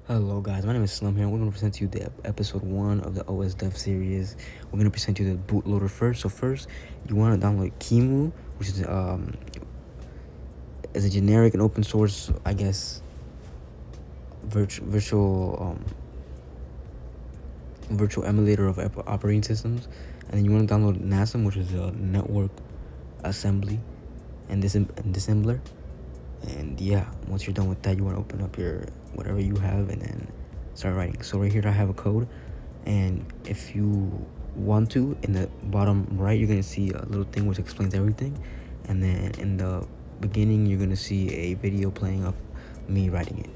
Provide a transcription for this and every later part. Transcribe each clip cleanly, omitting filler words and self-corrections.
Hello guys, my name is Slum here. We're going to present to you the episode 1 of the OS Dev series. We're going to present you the bootloader first. So first, you want to download QEMU, which is a generic and open source, I guess, virtual emulator of operating systems. And then you want to download NASM, which is a network assembly and disassembler. And yeah, once you're done with that, you want to open up your whatever you have and then start writing. So right here I have a code, and if you want to, in the bottom right you're going to see a little thing which explains everything, and then in the beginning you're going to see a video playing of me writing it.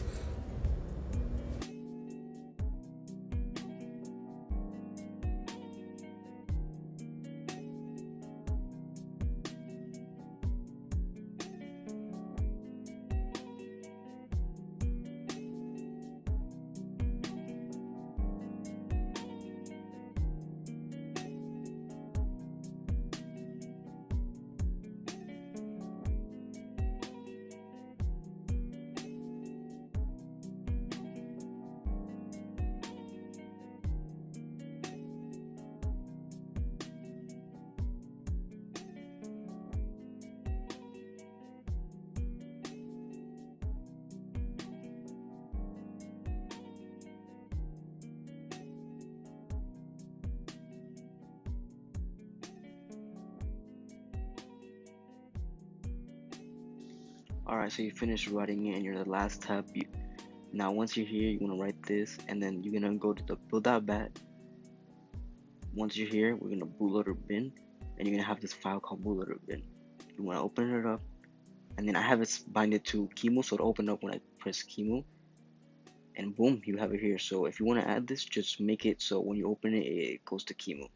Alright, so you finished writing it and you're in the last tab. Now once you're here, you want to write this, and then you're going to go to the build.bat. Once you're here, we're going to bootloader bin, and you're going to have this file called bootloader bin. You want to open it up, and then I have it binded to QEMU, so it'll open up when I press QEMU, and boom, you have it here. So if you want to add this, just make it so when you open it, it goes to QEMU.